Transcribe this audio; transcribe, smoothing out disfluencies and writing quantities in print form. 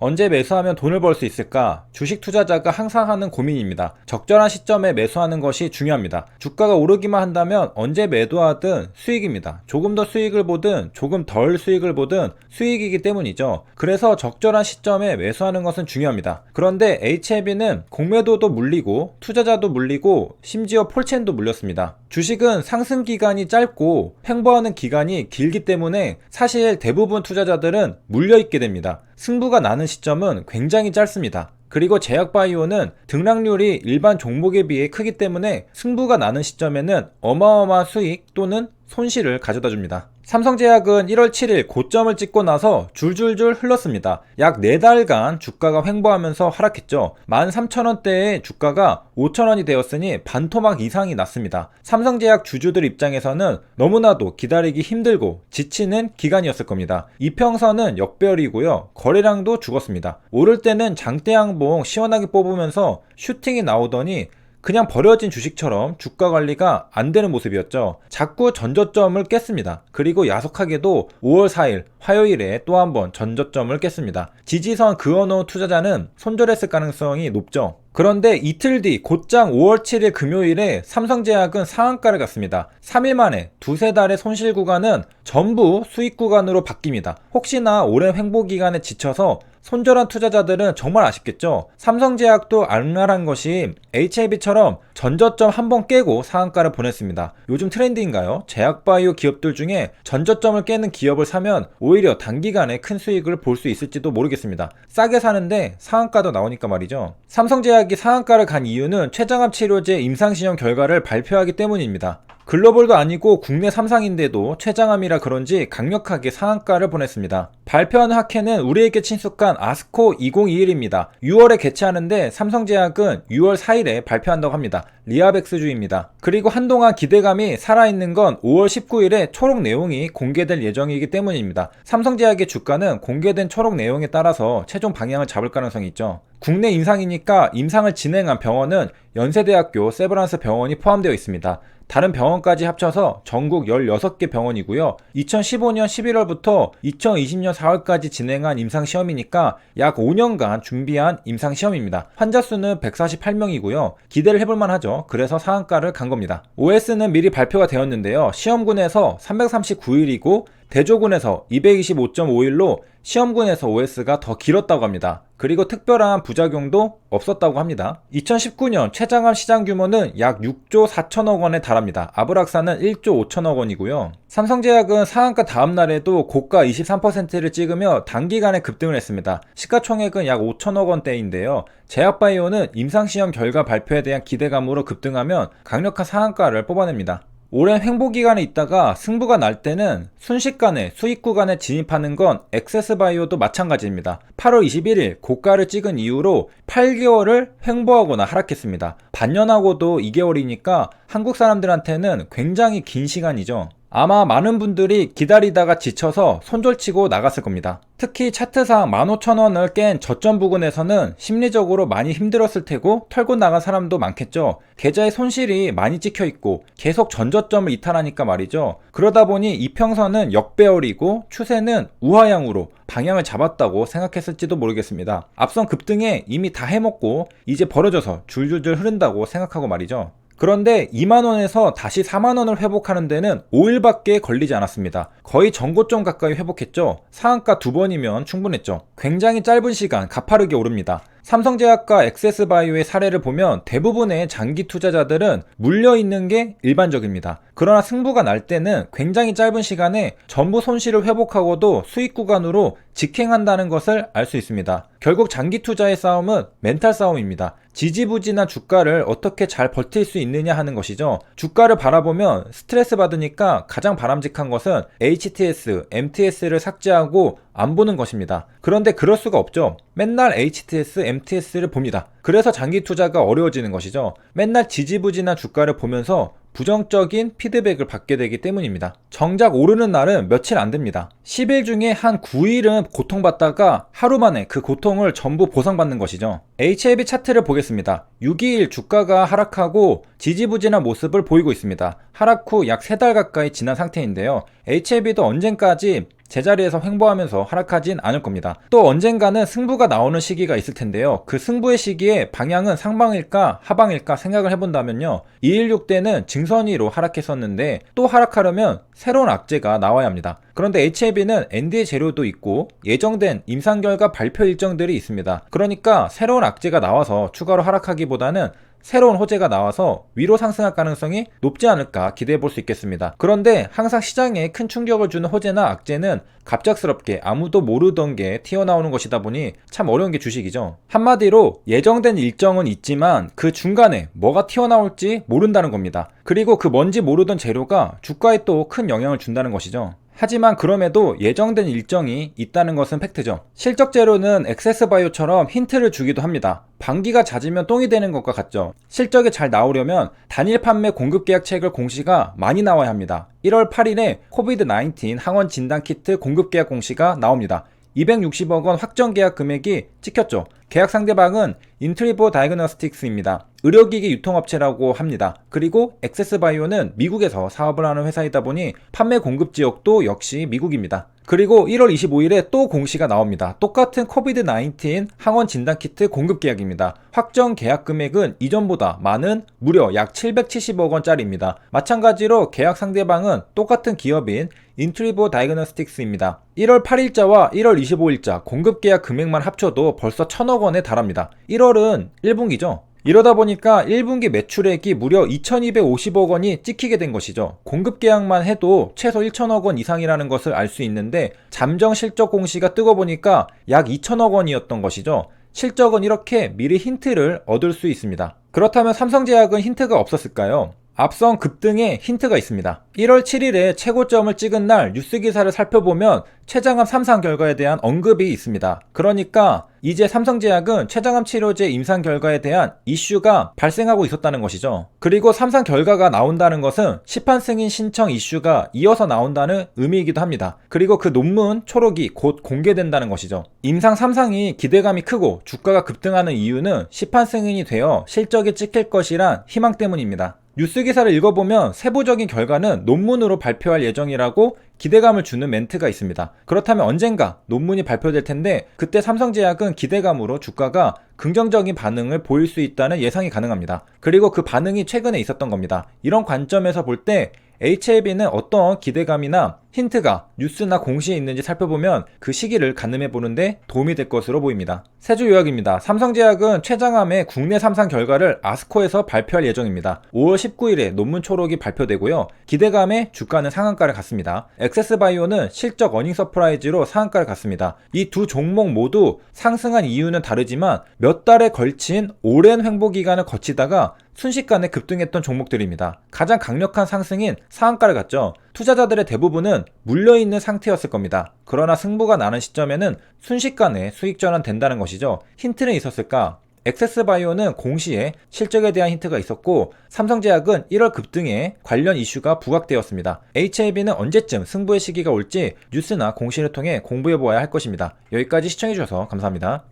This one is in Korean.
언제 매수하면 돈을 벌 수 있을까? 주식 투자자가 항상 하는 고민입니다. 적절한 시점에 매수하는 것이 중요합니다. 주가가 오르기만 한다면 언제 매도하든 수익입니다. 조금 더 수익을 보든 조금 덜 수익을 보든 수익이기 때문이죠. 그래서 적절한 시점에 매수하는 것은 중요합니다. 그런데 HLB는 공매도도 물리고 투자자도 물리고 심지어 폴첸도 물렸습니다. 주식은 상승 기간이 짧고 횡보하는 기간이 길기 때문에 사실 대부분 투자자들은 물려있게 됩니다. 승부가 나는 시점은 굉장히 짧습니다. 그리고 제약바이오는 등락률이 일반 종목에 비해 크기 때문에 승부가 나는 시점에는 어마어마한 수익 또는 손실을 가져다 줍니다. 삼성제약은 1월 7일 고점을 찍고 나서 줄줄줄 흘렀습니다. 약 4달간 주가가 횡보하면서 하락했죠. 13,000원대의 주가가 5,000원이 되었으니 반토막 이상이 났습니다. 삼성제약 주주들 입장에서는 너무나도 기다리기 힘들고 지치는 기간이었을 겁니다. 이평선은 역별이고요. 거래량도 죽었습니다. 오를 때는 장대양봉 시원하게 뽑으면서 슈팅이 나오더니 그냥 버려진 주식처럼 주가 관리가 안 되는 모습이었죠. 자꾸 전저점을 깼습니다. 그리고 야속하게도 5월 4일 화요일에 또 한 번 전저점을 깼습니다. 지지선 그어놓은 투자자는 손절했을 가능성이 높죠. 그런데 이틀 뒤 곧장 5월 7일 금요일에 삼성제약은 상한가를 갔습니다. 3일 만에 두세 달의 손실 구간은 전부 수익 구간으로 바뀝니다. 혹시나 오랜 횡보 기간에 지쳐서 손절한 투자자들은 정말 아쉽겠죠. 삼성제약도 악랄한 것이 HLB처럼 전저점 한번 깨고 상한가를 보냈습니다. 요즘 트렌드인가요? 제약바이오 기업들 중에 전저점을 깨는 기업을 사면 오히려 단기간에 큰 수익을 볼 수 있을지도 모르겠습니다. 싸게 사는데 상한가도 나오니까 말이죠. 삼성제약이 상한가를 간 이유는 췌장암 치료제 임상시험 결과를 발표하기 때문입니다. 글로벌도 아니고 국내 3상인데도 췌장암이라 그런지 강력하게 상한가를 보냈습니다. 발표하는 학회는 우리에게 친숙한 아스코 2021입니다. 6월에 개최하는데 삼성제약은 6월 4일에 발표한다고 합니다. 리아백스주입니다. 그리고 한동안 기대감이 살아있는 건 5월 19일에 초록 내용이 공개될 예정이기 때문입니다. 삼성제약의 주가는 공개된 초록 내용에 따라서 최종 방향을 잡을 가능성이 있죠. 국내 임상이니까 임상을 진행한 병원은 연세대학교 세브란스 병원이 포함되어 있습니다. 다른 병원까지 합쳐서 전국 16개 병원이고요. 2015년 11월부터 2020년 4월까지 진행한 임상시험이니까 약 5년간 준비한 임상시험입니다. 환자 수는 148명이고요. 기대를 해볼만 하죠. 그래서 상한가를 간 겁니다. OS는 미리 발표가 되었는데요. 시험군에서 339일이고 대조군에서 225.5일로 시험군에서 OS가 더 길었다고 합니다. 그리고 특별한 부작용도 없었다고 합니다. 2019년 췌장암 시장 규모는 약 6조 4천억 원에 달합니다. 아브락사는 1조 5천억 원이고요. 삼성제약은 상한가 다음날에도 고가 23%를 찍으며 단기간에 급등을 했습니다. 시가총액은 약 5천억 원대인데요. 제약바이오는 임상시험 결과 발표에 대한 기대감으로 급등하면 강력한 상한가를 뽑아냅니다. 오랜 횡보 기간에 있다가 승부가 날 때는 순식간에 수익 구간에 진입하는 건 엑세스바이오도 마찬가지입니다. 8월 21일 고가를 찍은 이후로 8개월을 횡보하거나 하락했습니다. 반년하고도 2개월이니까 한국 사람들한테는 굉장히 긴 시간이죠. 아마 많은 분들이 기다리다가 지쳐서 손절치고 나갔을 겁니다. 특히 차트상 15,000원을 깬 저점 부근에서는 심리적으로 많이 힘들었을 테고 털고 나간 사람도 많겠죠. 계좌에 손실이 많이 찍혀있고 계속 전저점을 이탈하니까 말이죠. 그러다 보니 이평선은 역배열이고 추세는 우하향으로 방향을 잡았다고 생각했을지도 모르겠습니다. 앞선 급등에 이미 다 해먹고 이제 벌어져서 줄줄줄 흐른다고 생각하고 말이죠. 그런데 2만원에서 다시 4만원을 회복하는 데는 5일밖에 걸리지 않았습니다. 거의 전고점 가까이 회복했죠. 상한가 2번이면 충분했죠. 굉장히 짧은 시간 가파르게 오릅니다. 삼성제약과 엑세스바이오의 사례를 보면 대부분의 장기 투자자들은 물려있는 게 일반적입니다. 그러나 승부가 날 때는 굉장히 짧은 시간에 전부 손실을 회복하고도 수익 구간으로 직행한다는 것을 알 수 있습니다. 결국 장기 투자의 싸움은 멘탈 싸움입니다. 지지부진한 주가를 어떻게 잘 버틸 수 있느냐 하는 것이죠. 주가를 바라보면 스트레스 받으니까 가장 바람직한 것은 HTS, MTS를 삭제하고 안 보는 것입니다. 그런데 그럴 수가 없죠. 맨날 HTS, MTS를 봅니다. 그래서 장기 투자가 어려워지는 것이죠. 맨날 지지부진한 주가를 보면서 부정적인 피드백을 받게 되기 때문입니다. 정작 오르는 날은 며칠 안 됩니다. 10일 중에 한 9일은 고통받다가 하루 만에 그 고통을 전부 보상받는 것이죠. HLB 차트를 보겠습니다. 6일 주가가 하락하고 지지부진한 모습을 보이고 있습니다. 하락 후 약 3달 가까이 지난 상태인데요. HLB도 언젠까지 제자리에서 횡보하면서 하락하진 않을 겁니다. 또 언젠가는 승부가 나오는 시기가 있을 텐데요. 그 승부의 시기에 방향은 상방일까 하방일까 생각을 해본다면요, 216 때는 증선위로 하락했었는데 또 하락하려면 새로운 악재가 나와야 합니다. 그런데 HLB는 ND의 재료도 있고 예정된 임상결과 발표 일정들이 있습니다. 그러니까 새로운 악재가 나와서 추가로 하락하기보다는 새로운 호재가 나와서 위로 상승할 가능성이 높지 않을까 기대해 볼 수 있겠습니다. 그런데 항상 시장에 큰 충격을 주는 호재나 악재는 갑작스럽게 아무도 모르던 게 튀어나오는 것이다 보니 참 어려운 게 주식이죠. 한마디로 예정된 일정은 있지만 그 중간에 뭐가 튀어나올지 모른다는 겁니다. 그리고 그 뭔지 모르던 재료가 주가에 또 큰 영향을 준다는 것이죠. 하지만 그럼에도 예정된 일정이 있다는 것은 팩트죠. 실적 재료는 액세스바이오처럼 힌트를 주기도 합니다. 반기가 잦으면 똥이 되는 것과 같죠. 실적이 잘 나오려면 단일 판매 공급 계약 체결 공시가 많이 나와야 합니다. 1월 8일에 코비드-19 항원 진단 키트 공급 계약 공시가 나옵니다. 260억 원 확정 계약 금액이 찍혔죠. 계약 상대방은 인트리보 다이그노스틱스입니다. 의료기기 유통업체라고 합니다. 그리고 액세스바이오는 미국에서 사업을 하는 회사이다 보니 판매 공급 지역도 역시 미국입니다. 그리고 1월 25일에 또 공시가 나옵니다. 똑같은 코비드-19 항원 진단키트 공급 계약입니다. 확정 계약 금액은 이전보다 많은 무려 약 770억 원짜리입니다. 마찬가지로 계약 상대방은 똑같은 기업인 인트리보 다이그노스틱스입니다. 1월 8일자와 1월 25일자 공급 계약 금액만 합쳐도 벌써 1000억 원에 달합니다. 1월은 1분기죠. 이러다 보니까 1분기 매출액이 무려 2250억 원이 찍히게 된 것이죠. 공급 계약만 해도 최소 1000억 원 이상이라는 것을 알 수 있는데 잠정 실적 공시가 뜨고 보니까 약 2000억 원이었던 것이죠. 실적은 이렇게 미리 힌트를 얻을 수 있습니다. 그렇다면 삼성제약은 힌트가 없었을까요? 앞선 급등에 힌트가 있습니다. 1월 7일에 최고점을 찍은 날 뉴스 기사를 살펴보면 췌장암 3상 결과에 대한 언급이 있습니다. 그러니까 이제 삼성제약은 췌장암 치료제 임상 결과에 대한 이슈가 발생하고 있었다는 것이죠. 그리고 3상 결과가 나온다는 것은 시판 승인 신청 이슈가 이어서 나온다는 의미이기도 합니다. 그리고 그 논문 초록이 곧 공개된다는 것이죠. 임상 3상이 기대감이 크고 주가가 급등하는 이유는 시판 승인이 되어 실적이 찍힐 것이란 희망 때문입니다. 뉴스 기사를 읽어보면 세부적인 결과는 논문으로 발표할 예정이라고 기대감을 주는 멘트가 있습니다. 그렇다면 언젠가 논문이 발표될 텐데 그때 삼성제약은 기대감으로 주가가 긍정적인 반응을 보일 수 있다는 예상이 가능합니다. 그리고 그 반응이 최근에 있었던 겁니다. 이런 관점에서 볼 때 HLB는 어떤 기대감이나 힌트가 뉴스나 공시에 있는지 살펴보면 그 시기를 가늠해 보는데 도움이 될 것으로 보입니다. 세 주 요약입니다. 삼성제약은 췌장암의 국내 3상 결과를 아스코에서 발표할 예정입니다. 5월 19일에 논문 초록이 발표되고요. 기대감에 주가는 상한가를 갔습니다. 액세스바이오는 실적 어닝 서프라이즈로 상한가를 갔습니다. 이 두 종목 모두 상승한 이유는 다르지만 몇 달에 걸친 오랜 횡보 기간을 거치다가 순식간에 급등했던 종목들입니다. 가장 강력한 상승인 상한가를 갔죠. 투자자들의 대부분은 물려있는 상태였을 겁니다. 그러나 승부가 나는 시점에는 순식간에 수익 전환 된다는 것이죠. 힌트는 있었을까? 액세스바이오는 공시에 실적에 대한 힌트가 있었고 삼성제약은 1월 급등에 관련 이슈가 부각되었습니다. HLB는 언제쯤 승부의 시기가 올지 뉴스나 공시를 통해 공부해보아야 할 것입니다. 여기까지 시청해주셔서 감사합니다.